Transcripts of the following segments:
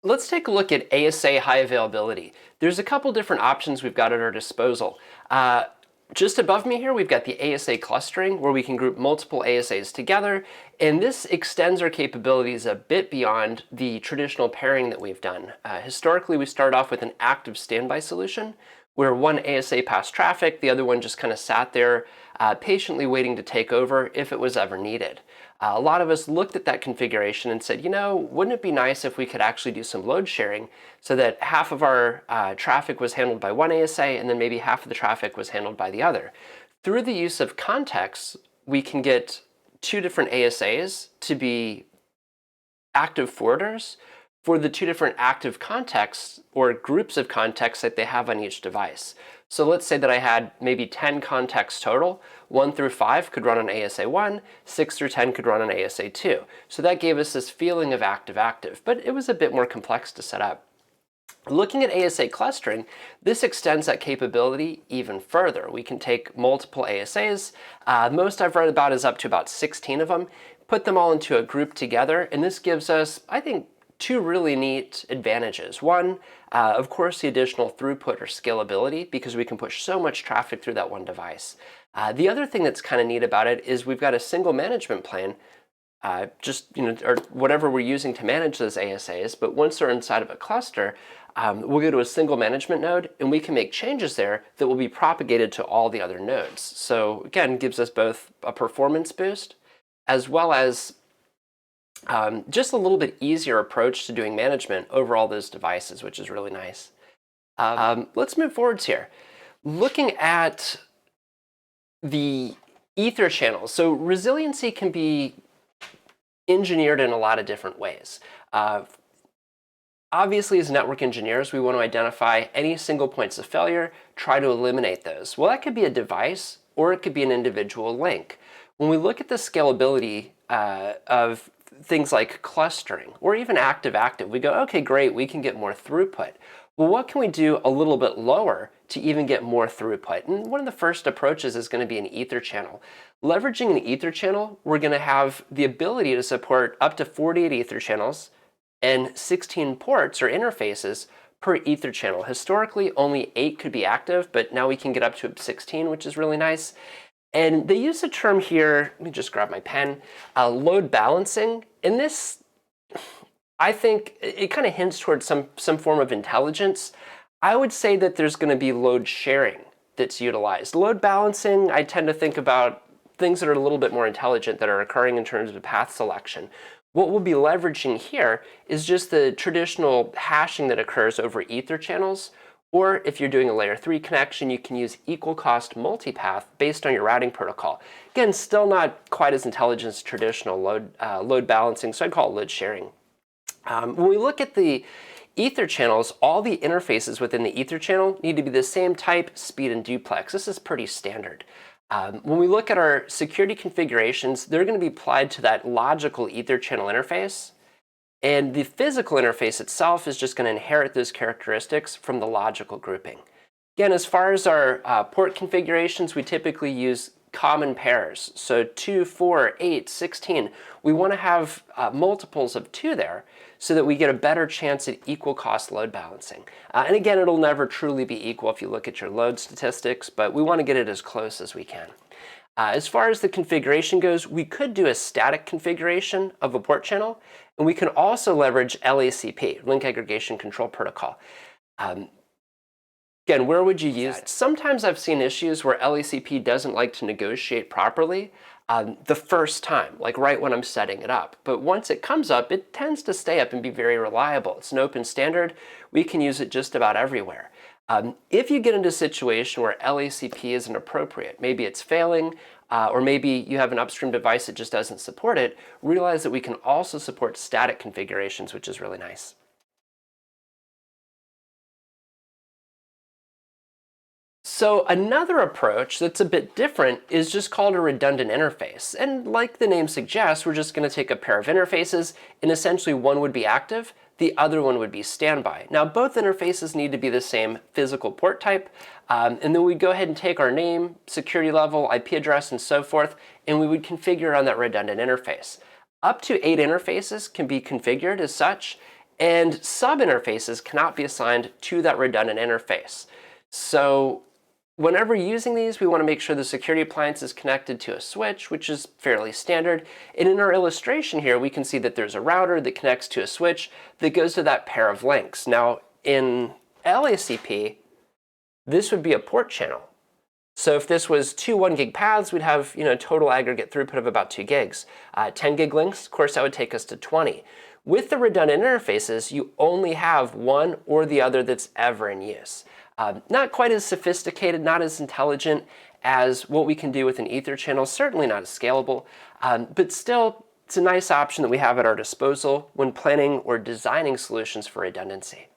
Let's take a look at ASA high availability. There's a couple different options we've got at our disposal. Just above me here, we've got the ASA clustering, where we can group multiple ASAs together, and this extends our capabilities a bit beyond the traditional pairing that we've done. Historically, we start off with an active standby solution, where one ASA passed traffic, the other one just kind of sat there patiently waiting to take over if it was ever needed. A lot of us looked at that configuration and said, wouldn't it be nice if we could actually do some load sharing so that half of our traffic was handled by one ASA and then maybe half of the traffic was handled by the other. Through the use of context, we can get two different ASAs to be active forwarders for the two different active contexts or groups of contexts that they have on each device. So let's say that I had maybe 10 contexts total. 1 through 5 could run on ASA 1, 6 through 10 could run on ASA 2. So that gave us this feeling of active-active, but it was a bit more complex to set up. Looking at ASA clustering, this extends that capability even further. We can take multiple ASAs. Most I've read about is up to about 16 of them, put them all into a group together, and this gives us, I think, two really neat advantages. One, of course, the additional throughput or scalability, because we can push so much traffic through that one device. The other thing that's kind of neat about it is we've got a single management plane, or whatever we're using to manage those ASAs, but once they're inside of a cluster, we'll go to a single management node and we can make changes there that will be propagated to all the other nodes. So again, gives us both a performance boost as well as just a little bit easier approach to doing management over all those devices, which is really nice. Let's move forwards here. Looking at the ether channels. So resiliency can be engineered in a lot of different ways. Obviously, as network engineers, we want to identify any single points of failure, try to eliminate those. Well, that could be a device or it could be an individual link. When we look at the scalability of things like clustering or even active-active, we go, okay, great, we can get more throughput. Well, what can we do a little bit lower to even get more throughput? And one of the first approaches is going to be an ether channel. Leveraging an ether channel, we're going to have the ability to support up to 48 ether channels and 16 ports or interfaces per ether channel. Historically, only 8 could be active, but now we can get up to 16, which is really nice. And they use the term here, let me just grab my pen, load balancing. And this, I think, it kind of hints towards some form of intelligence. I would say that there's going to be load sharing that's utilized. Load balancing, I tend to think about things that are a little bit more intelligent that are occurring in terms of path selection. What we'll be leveraging here is just the traditional hashing that occurs over ether channels. Or if you're doing a layer 3 connection, you can use equal cost multipath based on your routing protocol. Again, still not quite as intelligent as traditional load balancing, so I'd call it load sharing. When we look at the ether channels, all the interfaces within the ether channel need to be the same type, speed, and duplex. This is pretty standard. When we look at our security configurations, they're going to be applied to that logical ether channel interface. And the physical interface itself is just going to inherit those characteristics from the logical grouping. Again, as far as our port configurations, we typically use common pairs. So 2, 4, 8, 16. We want to have multiples of 2 there so that we get a better chance at equal cost load balancing. And again, it'll never truly be equal if you look at your load statistics, but we want to get it as close as we can. As far as the configuration goes, we could do a static configuration of a port channel, and we can also leverage LACP, Link Aggregation Control Protocol. Again, where would you use it? Sometimes I've seen issues where LACP doesn't like to negotiate properly the first time, like right when I'm setting it up. But once it comes up, it tends to stay up and be very reliable. It's an open standard. We can use it just about everywhere. If you get into a situation where LACP isn't appropriate, maybe it's failing, or maybe you have an upstream device that just doesn't support it, realize that we can also support static configurations, which is really nice. So another approach that's a bit different is just called a redundant interface. And like the name suggests, we're just going to take a pair of interfaces, and essentially one would be active, the other one would be standby. Now, both interfaces need to be the same physical port type, and then we'd go ahead and take our name, security level, IP address, and so forth, and we would configure on that redundant interface. Up to 8 interfaces can be configured as such, And sub-interfaces cannot be assigned to that redundant interface. So whenever using these, we want to make sure the security appliance is connected to a switch, which is fairly standard. And in our illustration here, we can see that there's a router that connects to a switch that goes to that pair of links. Now, in LACP, this would be a port channel. So if this was two 1 gig paths, we'd have total aggregate throughput of about 2 gigs. 10 gig links, of course, that would take us to 20. With the redundant interfaces, you only have one or the other that's ever in use. Not quite as sophisticated, not as intelligent as what we can do with an ether channel, certainly not as scalable, but still, it's a nice option that we have at our disposal when planning or designing solutions for redundancy.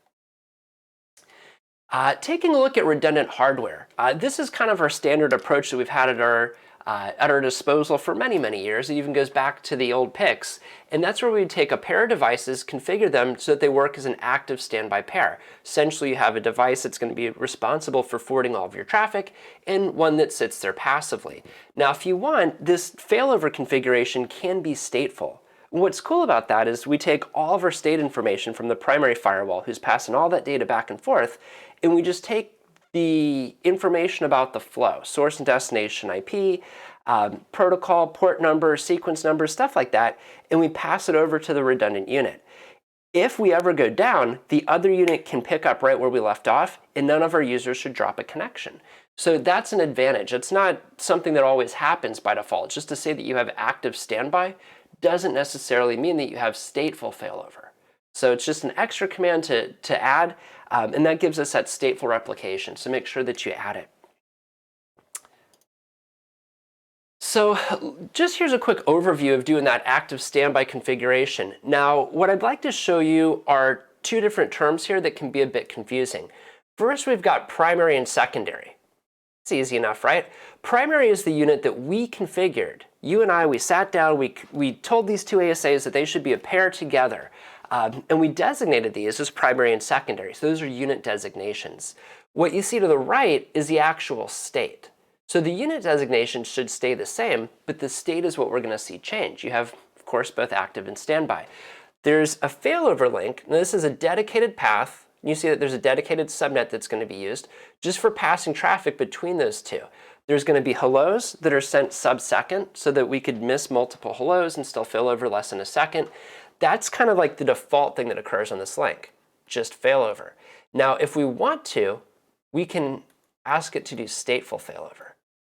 Taking a look at redundant hardware. This is kind of our standard approach that we've had at our disposal for many, many years. It even goes back to the old PICs. And that's where we take a pair of devices, configure them so that they work as an active standby pair. Essentially, you have a device that's going to be responsible for forwarding all of your traffic and one that sits there passively. Now, if you want, this failover configuration can be stateful. What's cool about that is we take all of our state information from the primary firewall, who's passing all that data back and forth, and we just take the information about the flow, source and destination IP, protocol, port number, sequence number, stuff like that, and we pass it over to the redundant unit. If we ever go down, the other unit can pick up right where we left off, and none of our users should drop a connection. So that's an advantage. It's not something that always happens by default. Just to say that you have active standby doesn't necessarily mean that you have stateful failover. So it's just an extra command to add, and that gives us that stateful replication. So make sure that you add it. So just here's a quick overview of doing that active standby configuration. Now, what I'd like to show you are two different terms here that can be a bit confusing. First, we've got primary and secondary. It's easy enough, right? Primary is the unit that we configured. You and I, we sat down, we told these two ASAs that they should be a pair together. And we designated these as primary and secondary. So those are unit designations. What you see to the right is the actual state. So the unit designation should stay the same, but the state is what we're going to see change. You have, of course, both active and standby. There's a failover link. Now, this is a dedicated path. You see that there's a dedicated subnet that's going to be used just for passing traffic between those two. There's going to be hellos that are sent sub-second so that we could miss multiple hellos and still fail over less than a second. That's kind of like the default thing that occurs on this link, just failover. Now, if we want to, we can ask it to do stateful failover.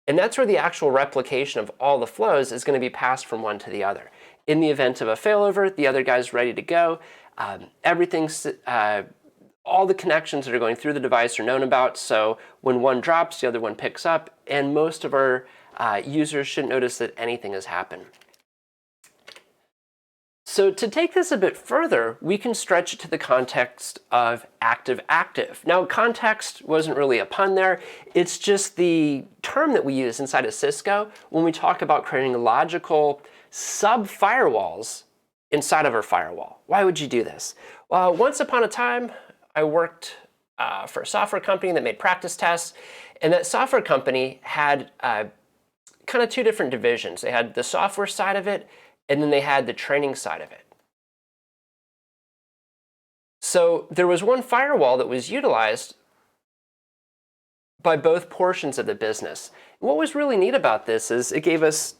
And that's where the actual replication of all the flows is going to be passed from one to the other. In the event of a failover, the other guy's ready to go. All the connections that are going through the device are known about, so when one drops, the other one picks up, and most of our users shouldn't notice that anything has happened. So to take this a bit further, we can stretch it to the context of active-active. Now, context wasn't really a pun there. It's just the term that we use inside of Cisco when we talk about creating logical sub-firewalls inside of our firewall. Why would you do this? Well, once upon a time, I worked for a software company that made practice tests, and that software company had kind of two different divisions. They had the software side of it, and then they had the training side of it. So there was one firewall that was utilized by both portions of the business. What was really neat about this is it gave us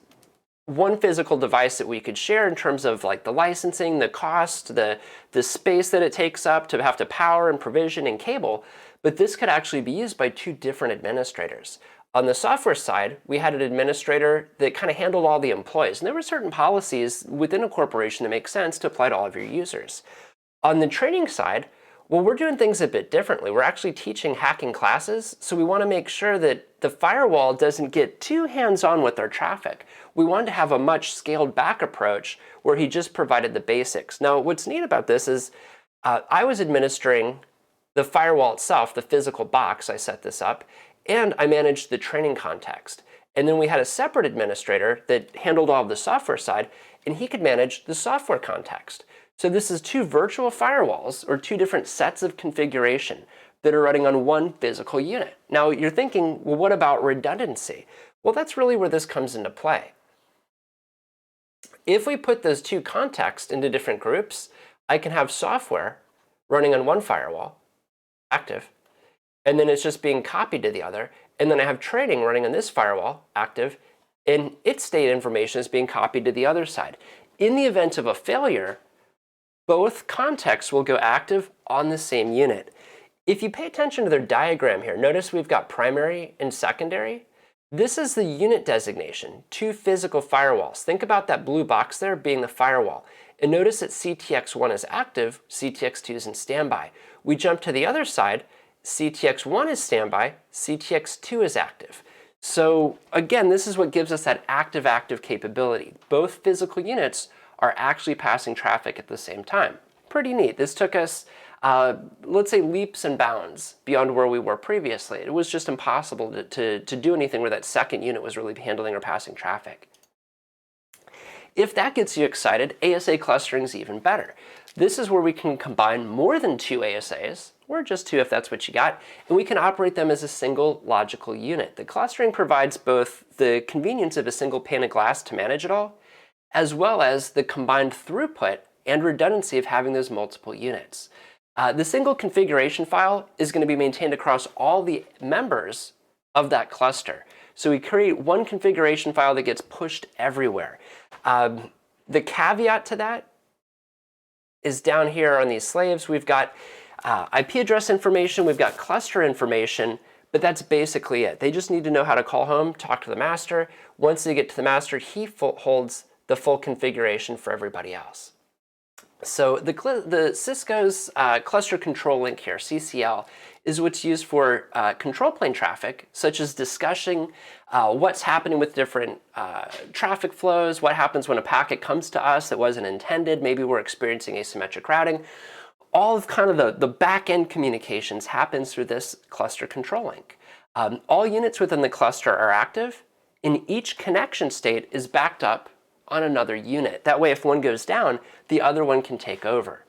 one physical device that we could share in terms of like the licensing, the cost, the space that it takes up to have to power and provision and cable, but this could actually be used by two different administrators. On the software side, we had an administrator that kind of handled all the employees, and there were certain policies within a corporation that make sense to apply to all of your users. On the training side, well, we're doing things a bit differently. We're actually teaching hacking classes, so we want to make sure that the firewall doesn't get too hands-on with our traffic. We wanted to have a much scaled back approach where he just provided the basics. Now, what's neat about this is I was administering the firewall itself, the physical box. I set this up, and I managed the training context. And then we had a separate administrator that handled all of the software side, and he could manage the software context. So this is two virtual firewalls, or two different sets of configuration that are running on one physical unit. Now you're thinking, well, what about redundancy? Well, that's really where this comes into play. If we put those two contexts into different groups, I can have software running on one firewall, active, and then it's just being copied to the other. And then I have training running on this firewall, active, and its state information is being copied to the other side. In the event of a failure, both contexts will go active on the same unit. If you pay attention to their diagram here, notice we've got primary and secondary. This is the unit designation, two physical firewalls. Think about that blue box there being the firewall. And notice that CTX1 is active, CTX2 is in standby. We jump to the other side, CTX1 is standby, CTX2 is active. So again, this is what gives us that active-active capability. Both physical units are actually passing traffic at the same time. Pretty neat. This took us, let's say, leaps and bounds beyond where we were previously. It was just impossible to do anything where that second unit was really handling or passing traffic. If that gets you excited, ASA clustering is even better. This is where we can combine more than two ASAs, or just two if that's what you got, and we can operate them as a single logical unit. The clustering provides both the convenience of a single pane of glass to manage it all, as well as the combined throughput and redundancy of having those multiple units. The single configuration file is going to be maintained across all the members of that cluster. So we create one configuration file that gets pushed everywhere. The caveat to that is down here on these slaves. We've got IP address information, we've got cluster information, but that's basically it. They just need to know how to call home, talk to the master. Once they get to the master, he holds the full configuration for everybody else. So the Cisco's cluster control link here, CCL, is what's used for control plane traffic, such as discussing what's happening with different traffic flows, what happens when a packet comes to us that wasn't intended, maybe we're experiencing asymmetric routing. All of kind of the back-end communications happens through this cluster control link. All units within the cluster are active, and each connection state is backed up on another unit. That way, if one goes down, the other one can take over.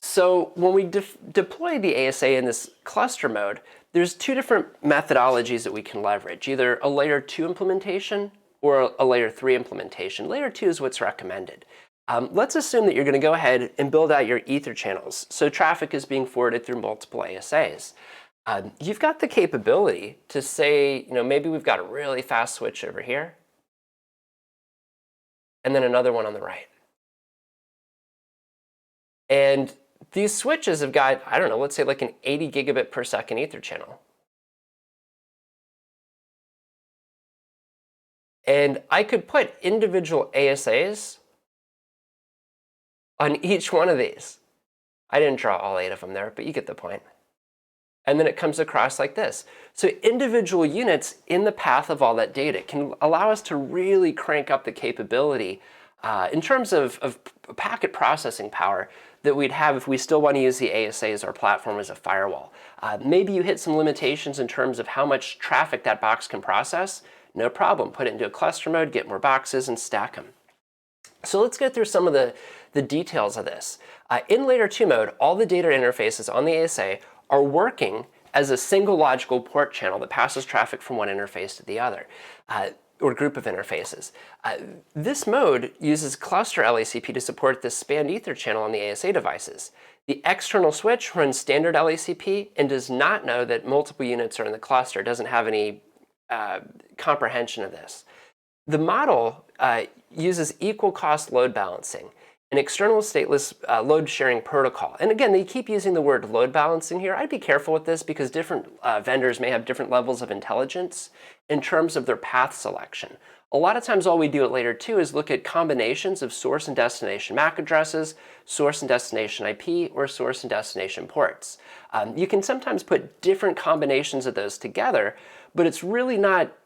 So when we deploy the ASA in this cluster mode, there's two different methodologies that we can leverage, either a layer 2 implementation or a layer 3 implementation. Layer 2 is what's recommended. Let's assume that you're going to go ahead and build out your ether channels, so traffic is being forwarded through multiple ASAs. You've got the capability to say, maybe we've got a really fast switch over here, and then another one on the right. And these switches have got, I don't know, let's say like an 80 gigabit per second ether channel. And I could put individual ASAs on each one of these. I didn't draw all 8 of them there, but you get the point. And then it comes across like this. So individual units in the path of all that data can allow us to really crank up the capability in terms of packet processing power that we'd have if we still want to use the ASA as our platform as a firewall. Maybe you hit some limitations in terms of how much traffic that box can process. No problem. Put it into a cluster mode, get more boxes, and stack them. So let's go through some of the details of this. In layer 2 mode, all the data interfaces on the ASA are working as a single logical port channel that passes traffic from one interface to the other, or group of interfaces. This mode uses cluster LACP to support the spanned ether channel on the ASA devices. The external switch runs standard LACP and does not know that multiple units are in the cluster. It doesn't have any comprehension of this. The model uses equal cost load balancing, an external stateless load sharing protocol. And again, they keep using the word load balancing here. I'd be careful with this because different vendors may have different levels of intelligence in terms of their path selection. A lot of times all we do at layer 2 is look at combinations of source and destination MAC addresses, source and destination IP, or source and destination ports. You can sometimes put different combinations of those together, but it's really not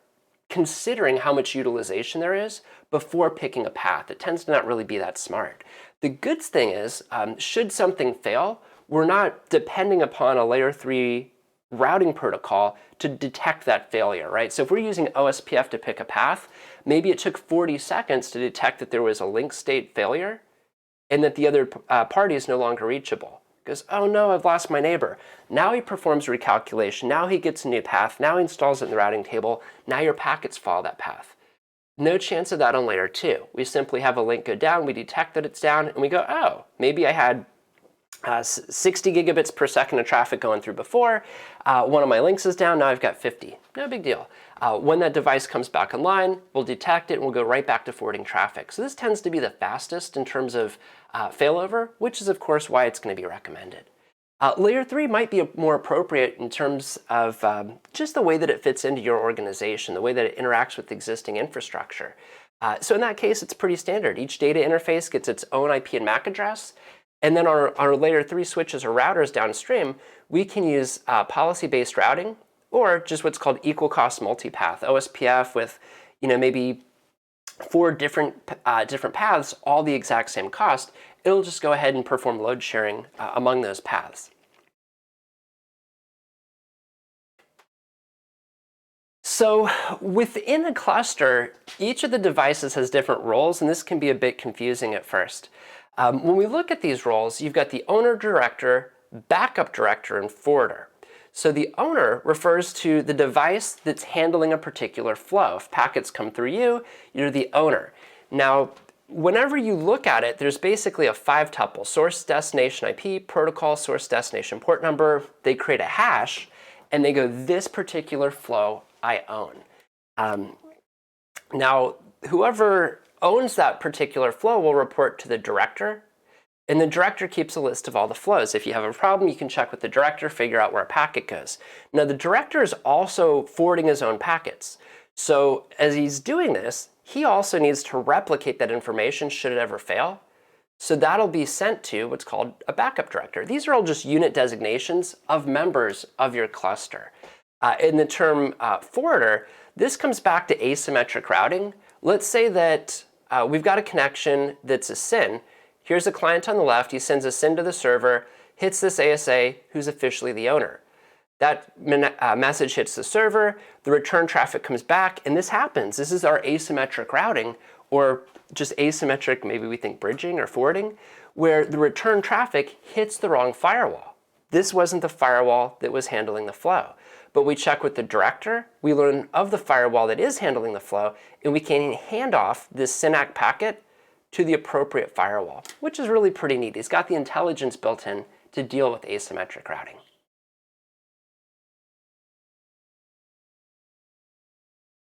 considering how much utilization there is before picking a path. It tends to not really be that smart. The good thing is, should something fail, we're not depending upon a layer 3 routing protocol to detect that failure, right? So if we're using OSPF to pick a path, maybe it took 40 seconds to detect that there was a link state failure and that the other party is no longer reachable. Goes, oh no, I've lost my neighbor. Now he performs recalculation. Now he gets a new path. Now he installs it in the routing table. Now your packets follow that path. No chance of that on layer 2. We simply have a link go down, we detect that it's down, and we go, oh, maybe I had 60 gigabits per second of traffic going through before. One of my links is down, now I've got 50. No big deal. When that device comes back online, we'll detect it and we'll go right back to forwarding traffic. So this tends to be the fastest in terms of failover, which is of course why it's going to be recommended. Layer 3 might be more appropriate in terms of just the way that it fits into your organization, the way that it interacts with existing infrastructure. So in that case, it's pretty standard. Each data interface gets its own IP and MAC address. And then our layer 3 switches or routers downstream, we can use policy-based routing or just what's called equal cost multipath, OSPF with maybe 4 different paths, all the exact same cost. It'll just go ahead and perform load sharing among those paths. So within a cluster, each of the devices has different roles, and this can be a bit confusing at first. When we look at these roles, you've got the owner director, backup director, and forwarder. So the owner refers to the device that's handling a particular flow. If packets come through you, you're the owner. Now, whenever you look at it, there's basically a 5-tuple, source destination IP, protocol, source destination port number. They create a hash, and they go, this particular flow I own. Now, whoever owns that particular flow will report to the director, and the director keeps a list of all the flows. If you have a problem, you can check with the director, figure out where a packet goes. Now, the director is also forwarding his own packets. So as he's doing this, he also needs to replicate that information should it ever fail. So that'll be sent to what's called a backup director. These are all just unit designations of members of your cluster. In the term forwarder, this comes back to asymmetric routing. Let's say that we've got a connection that's a SYN. Here's a client on the left. He sends a SYN to the server, hits this ASA, who's officially the owner. That message hits the server, the return traffic comes back, and this happens. This is our asymmetric routing, or just asymmetric, maybe we think bridging or forwarding, where the return traffic hits the wrong firewall. This wasn't the firewall that was handling the flow. But we check with the director, we learn of the firewall that is handling the flow, and we can hand off this SYNAC packet to the appropriate firewall, which is really pretty neat. It's got the intelligence built in to deal with asymmetric routing.